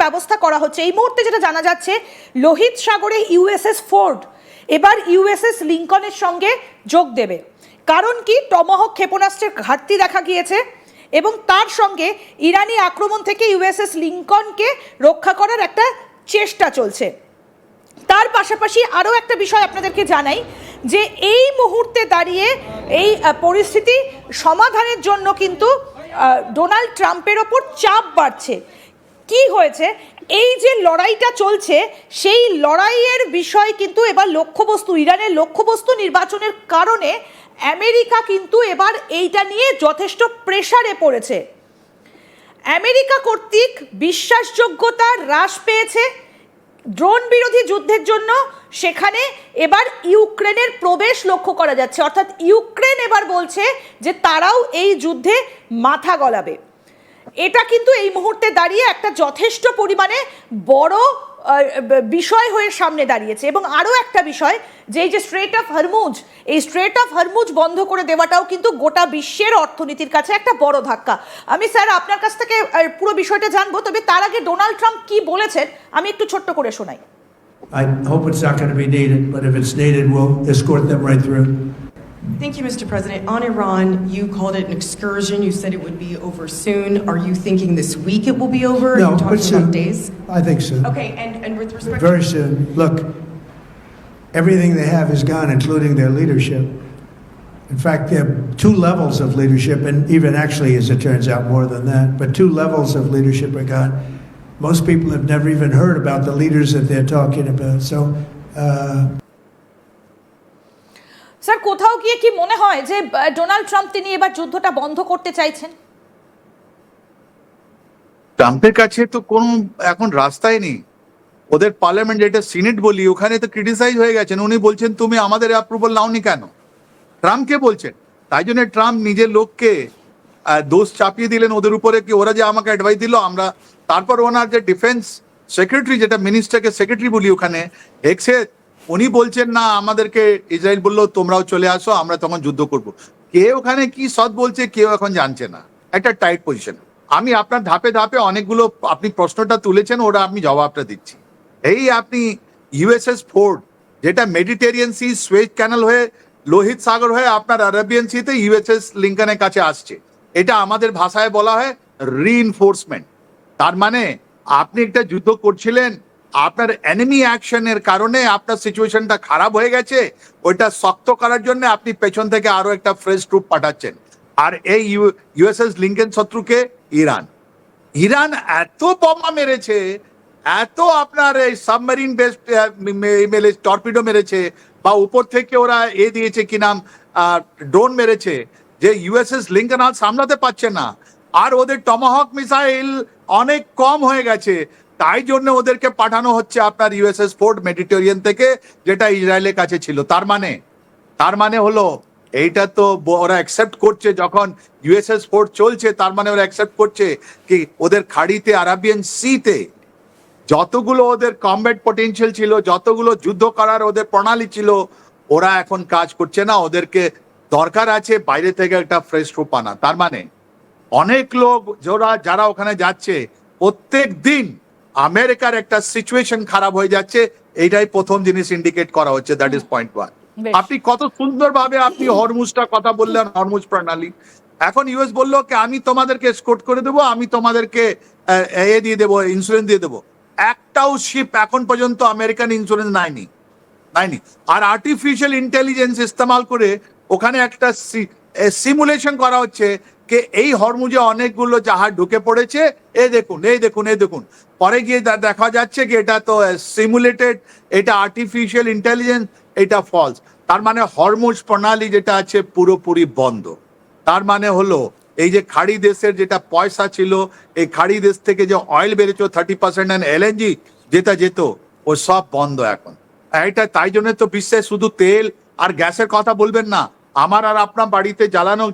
ব্যবস্থা করা হচ্ছে। এই মুহূর্তে যেটা জানা যাচ্ছে, লোহিত সাগরে ইউএসএস ফোর্ড এবার ইউএসএস লিঙ্কনের সঙ্গে যোগ দেবে। কারণ কি, টমাহক ক্ষেপণাস্ত্রের ঘাটতি দেখা গিয়েছে এবং তার সঙ্গে ইরানি আক্রমণ থেকে ইউএসএস লিঙ্কনকে রক্ষা করার একটা চেষ্টা চলছে। তার পাশাপাশি আরও একটা বিষয় আপনাদেরকে জানাই যে এই মুহূর্তে দাঁড়িয়ে এই পরিস্থিতি সমাধানের জন্য কিন্তু ডোনাল্ড ট্রাম্পের ওপর চাপ বাড়ছে। কি হয়েছে, এই যে লড়াইটা চলছে সেই লড়াইয়ের বিষয় কিন্তু এবার লক্ষ্যবস্তু, ইরানের লক্ষ্যবস্তু নির্বাচনের কারণে আমেরিকা কিন্তু এবার এইটা নিয়ে যথেষ্ট প্রেসারে পড়েছে। আমেরিকা কর্তৃক বিশ্বাসযোগ্যতা হ্রাস পেয়েছে ড্রোন বিরোধী যুদ্ধের জন্য। সেখানে এবার ইউক্রেনের প্রবেশ লক্ষ্য করা যাচ্ছে, অর্থাৎ ইউক্রেন এবার বলছে যে তারাও এই যুদ্ধে মাথা গলাবে। এটা কিন্তু এই মুহূর্তে দাঁড়িয়ে একটা যথেষ্ট পরিমাণে বড় বিষয় হয়ে সামনে দাঁড়িয়েছে। এবং আরও একটা বিষয়, যে এই যে স্ট্রেট অফ হরমুজ, এই স্ট্রেট অফ হরমুজ বন্ধ করে দেওয়াটাও কিন্তু গোটা বিশ্বের অর্থনীতির কাছে একটা বড় ধাক্কা। আমি স্যার আপনার কাছ থেকে পুরো বিষয়টা জানবো, তবে তার আগে ডোনাল্ড ট্রাম্প কি বলেছেন আমি একটু ছোট্ট করে শোনাই। I hope it's not going to be needed, but if it's needed, we'll escort them right through. Thank you, Mr. President. On Iran, you called it an excursion. You said it would be over soon. Are you thinking this week it will be over? No, Are you but talking soon. about days? I think soon. Okay, and with respect Very soon. Look, everything they have is gone, including their leadership. In fact, there are two levels of leadership, and even actually, as it turns out, more than that, but two levels of leadership are gone. Most people have never even heard about the leaders that they're talking about. So, sir কোথাও গিয়ে কি মনে হয় যে Donald Trump তিনি এবার যুদ্ধটা বন্ধ করতে চাইছেন? ট্রাম্পের কাছে তো কোনো এখন রাস্তাই নেই। ওদের পার্লামেন্ট, যেটা সিনেট বলি, ওখানে তো ক্রিটিসাইজ হয়ে গেছেন। উনি বলছেন তুমি আমাদের অ্যাপ্রুভাল নাওনি কেন, ট্রাম্পকে বলছেন। তাই জন্য ট্রাম্প নিজের লোককে দোষ চাপিয়ে দিলেন ওদের উপরে, কি ওরা যে আমাকে অ্যাডভাইস দিল আমরা। তারপর ওনার যে ডিফেন্স সেক্রেটারি, যেটা মিনিস্টারকে সেক্রেটারি বলি ওখানে এক্সে, উনি বলছেন না আমাদেরকে ইসরায়েল বললো তোমরাও চলে আসো, আমরা তখন যুদ্ধ করব। কে ওখানে কি সৎ বলছে কেউ এখন জানছে না, একটা টাইট পজিশন। আমি আপনার ধাপে ধাপে অনেকগুলো আপনি প্রশ্নটা তুলেছেন, ওরা আমি জবাবটা দিচ্ছি। এই আপনি ইউএসএস ফোর্ড, যেটা মেডিটেরিয়ান সি, সুয়েজ ক্যানেল হয়ে লোহিত সাগর হয়ে আপনার আরবিয়ান সিতে ইউএসএস লিঙ্কনের কাছে আসছে। এটা আমাদের ভাষায় বলা হয় রিইনফোর্সমেন্ট। তার মানে আপনি একটা যুদ্ধ করছিলেন, আপনার এনিমি অ্যাকশনের কারণে আপনার সিচুয়েশনটা খারাপ হয়ে গেছে, ওইটা শক্ত করার জন্য আপনি পেছন থেকে আরো একটা ফ্রেশ ট্রুপ পাঠাচ্ছেন। আর এই ইউএসএস লিঙ্কন শত্রুকে ইরান। ইরান এত বোমা মেরেছে, এত আপনার এই সাবমেরিন বেস টর্পিডো মেরেছে, বা উপর থেকে ওরা দিয়েছে কি নাম ড্রোন মেরেছে, যে ইউএসএস লিঙ্কন আর সামলাতে পারছে না। আর ওদের টমাহক মিসাইল অনেক কম হয়ে গেছে, তাই জন্য ওদেরকে পাঠানো হচ্ছে আপনার ইউএসএস ফোর্ড মেডিটেরিয়ান থেকে, যেটা ইসরায়েলের কাছে ছিল। তার মানে হলো এইটা তো ওরা অ্যাকসেপ্ট করছে, যখন ইউএসএস ফোর্ড চলছে তার মানে ওরা অ্যাকসেপ্ট করছে কি ওদের খাড়িতে, আরাবিয়ান সিতে যতগুলো ওদের কমব্যাট পটেনশিয়াল ছিল, যতগুলো যুদ্ধ করার ওদের প্রণালী ছিল, ওরা এখন কাজ করছে না। ওদেরকে দরকার আছে বাইরে থেকে একটা ফ্রেশ ট্রুপ আনা। তার মানে অনেক লোক যারা ওখানে যাচ্ছে, প্রত্যেক দিন আমেরিকার একটা সিচুয়েশন খারাপ হয়ে যাচ্ছে। এইটাই প্রথম জিনিস ইন্ডিকেট করা হচ্ছে। That is point one. আপনি কত সুন্দরভাবে আপনি হরমুজটা কথা বললেন, হরমুজ প্রণালী। এখন ইউএস বললো কি আমি তোমাদেরকে এসকর্ট করে দেবো, আমি তোমাদেরকে দিয়ে দেবো, ইন্স্যুরেন্স দিয়ে দেবো। একটাও শিপ এখন পর্যন্ত আমেরিকান ইন্স্যুরেন্স নেয়নি। আর আর্টিফিশিয়াল ইন্টেলিজেন্স ইস্তেমাল করে ওখানে একটা সিমুলেশন করা হচ্ছে যে এই হরমুজে অনেকগুলো জাহাজ ঢুকে পড়েছে, এই দেখুন। পরে গিয়ে দেখা যাচ্ছে কি এটা তো সিমুলেটেড, এটা আর্টিফিশিয়াল ইন্টেলিজেন্স, এটা ফলস। তার মানে হরমুজ প্রণালী যেটা আছে পুরোপুরি বন্ধ। তার মানে হলো এই যে খাড়ি দেশের যেটা পয়সা ছিল, এই খাড়ি দেশ থেকে যে অয়েল বেড়েছে 30% এলএনজি যেটা যেত, ও সব বন্ধ এখন। এটা তাই জন্য তো বিশ্বে শুধু তেল আর গ্যাসের কথা বলবেন না, আমার আর আপনার বাড়িতে জ্বালানো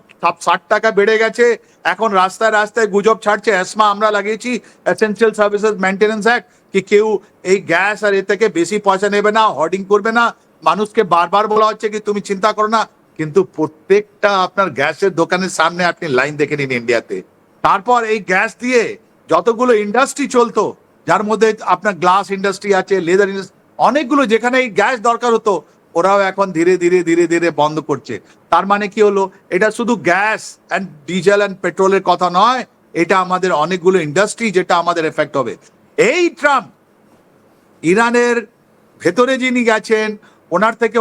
60 টাকা বেড়ে গেছে। এখন রাস্তায় রাস্তায় গুজব ছাড়ছে, এসমা আমরা লাগিয়েছি, এসেনশিয়াল সার্ভিসেস মেনটেন্যান্স অ্যাক্ট, কি কেউ এই গ্যাস আর এ থেকে বেশি পয়সা নেবে না, হোর্ডিং করবে না। মানুষকে বারবার বলা হচ্ছে কি তুমি চিন্তা করো না, কিন্তু প্রত্যেকটা আপনার গ্যাসের দোকানের সামনে আপনি লাইন দেখে নিন ইন্ডিয়াতে। তারপর এই গ্যাস দিয়ে যতগুলো ইন্ডাস্ট্রি চলতো, যার মধ্যে আপনার গ্লাস ইন্ডাস্ট্রি আছে, লেদার ইন্ডাস্ট্রি, অনেকগুলো যেখানে এই গ্যাস দরকার হতো ওরাও এখন ধীরে ধীরে ধীরে ধীরে বন্ধ করছে। তার মানে কি হলো, এটা শুধু গ্যাস অ্যান্ড ডিজেল অ্যান্ড পেট্রোলের কথা নয়, এটা আমাদের অনেকগুলো ইন্ডাস্ট্রি যেটা আমাদের এফেক্ট হবে। এই ট্রাম্প ইরানের ভেতরে যিনি গেছেন,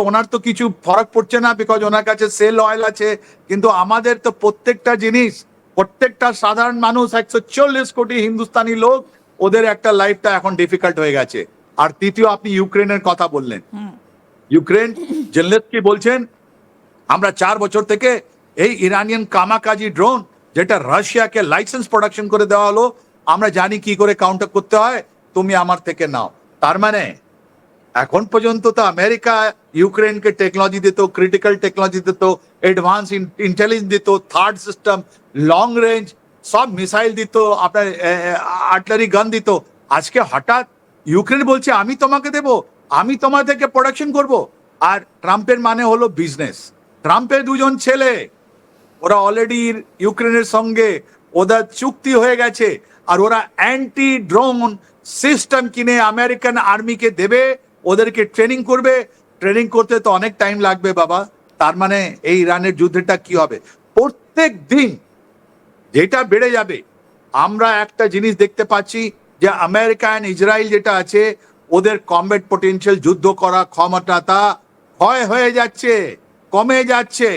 ওনার তো কিছু ফরক পড়ছে না, বিকজ ওনার কাছে সেল অয়েল আছে, কিন্তু আমাদের তো প্রত্যেকটা জিনিস, প্রত্যেকটা সাধারণ মানুষ 140 কোটি হিন্দুস্তানি লোক, ওদের একটা লাইফটা এখন ডিফিকাল্ট হয়ে গেছে। আর তৃতীয়, আপনি ইউক্রেনের কথা বললেন, ইউক্রেন জেলেনস্কি বলছেন আমরা 4 বছর থেকে এই ইরানিয়ান কামাকাজি ড্রোন যেটা রাশিয়াকে লাইসেন্স প্রোডাকশন করে দেওয়া হলো, আমরা জানি কি করে কাউন্টার করতে হয়, তুমি আমার থেকে নাও। তার মানে এখন পর্যন্ত তো আমেরিকা ইউক্রেনকে টেকনোলজি দিত, ক্রিটিক্যাল টেকনোলজি দিত, অ্যাডভান্স ইন্টেলিজেন্স দিত, থার্ড সিস্টেম, লং রেঞ্জ সব মিসাইল দিত, আপনার আর্টিলারি গান দিত। আজকে হঠাৎ ইউক্রেন বলছে আমি তোমাকে দেব, আমি তোমার থেকে প্রোডাকশন করব। আর ট্রাম্পের মানে হলো বিজনেস। ট্রাম্পের দুজন ছেলে, ওরা অলরেডি ইউক্রেনের সঙ্গে ওদের চুক্তি হয়ে গেছে, আর ওরা অ্যান্টি ড্রোন সিস্টেম কিনে আমেরিকান আর্মিকে দেবে, ওদেরকে ট্রেনিং করবে। ট্রেনিং করতে তো অনেক টাইম লাগবে বাবা। তার মানে এই ইরানের যুদ্ধটা কি হবে, প্রত্যেক দিন যেটা বেড়ে যাবে। আমরা একটা জিনিস দেখতে পাচ্ছি যে আমেরিকা এন্ড ইসরায়েল যেটা আছে, ওদের কমব্যাট পটেনশিয়াল, যুদ্ধ করা ক্ষমতাটা ক্ষয় হয়ে যাচ্ছে, কমে যাচ্ছে।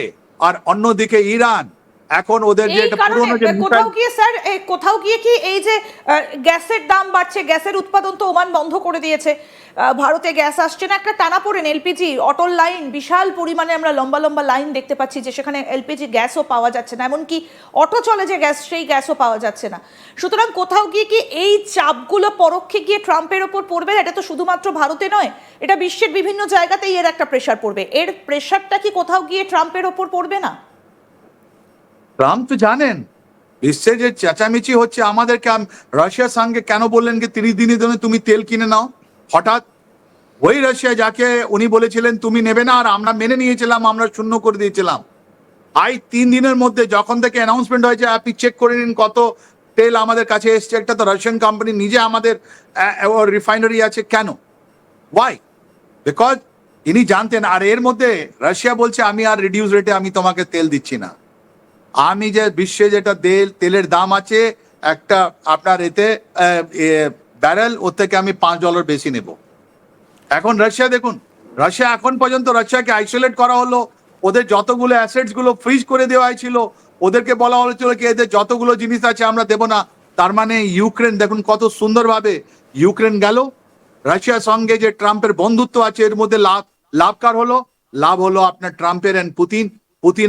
আর অন্যদিকে ইরান এখন ওদের যে এই কারণে পুরনো যে কোথাও গিয়ে স্যার, কোথাও গিয়ে কি এই যে গ্যাসের দাম বাড়ছে, গ্যাসের উৎপাদন তো ওমান বন্ধ করে দিয়েছে, ভারতে গ্যাস আসছে না, একটা টানাপোড়েন, এলপিজি অটল লাইন, বিশাল পরিমাণে আমরা লম্বা লম্বা লাইন দেখতে পাচ্ছি যে সেখানে এলপিজি গ্যাসও পাওয়া যাচ্ছে না, এমনকি অটো চলে যে গ্যাস, সেই গ্যাসও পাওয়া যাচ্ছে না। সুতরাং কোথাও গিয়ে কি এই চাপগুলো পরোক্ষে গিয়ে ট্রাম্পের ওপর পড়বে? এটা তো শুধুমাত্র ভারতে নয়, এটা বিশ্বের বিভিন্ন জায়গাতেই এর একটা প্রেশার পড়বে। এর প্রেশারটা কি কোথাও গিয়ে ট্রাম্পের ওপর পড়বে না? ট্রাম্প তো জানেন বিশ্বে যে চেঁচামেচি হচ্ছে, আমাদেরকে রাশিয়ার সঙ্গে কেন বললেন যে 30 দিনের জন্য তুমি তেল কিনে নাও? হঠাৎ ওই রাশিয়া যাকে উনি বলেছিলেন তুমি নেবে না, আর আমরা মেনে নিয়েছিলাম, আমরা শূন্য করে দিয়েছিলাম। 3 দিনের মধ্যে যখন থেকে অ্যানাউন্সমেন্ট হয়েছে, আপনি চেক করে নিন কত তেল আমাদের কাছে এসছে। একটা তো রাশিয়ান কোম্পানি নিজে আমাদের রিফাইনারি আছে, কেন? ওয়াই? বিকজ ইনি জানতেন। আর এর মধ্যে রাশিয়া বলছে আমি আর রিডিউস রেটে আমি তোমাকে তেল দিচ্ছি না, আমি যে বিশ্বে যেটা তেলের দাম আছে একটা আপনার এতে ব্যারেল, ওর থেকে আমি $5 বেশি নেব। এখন রাশিয়া দেখুন, রাশিয়া এখন পর্যন্ত, রাশিয়াকে আইসোলেট করা হলো, ওদের যতগুলো অ্যাসেটস গুলো ফ্রিজ করে দেওয়া হয়েছিল, ওদেরকে বলা হয়েছিল কি এদের যতগুলো জিনিস আছে আমরা দেব না। তার মানে ইউক্রেন দেখুন কত সুন্দরভাবে ইউক্রেন গেল। রাশিয়ার সঙ্গে যে ট্রাম্পের বন্ধুত্ব আছে, এর মধ্যে লাভ কার হলো? লাভ হলো আপনার ট্রাম্পের এন্ড পুতিন।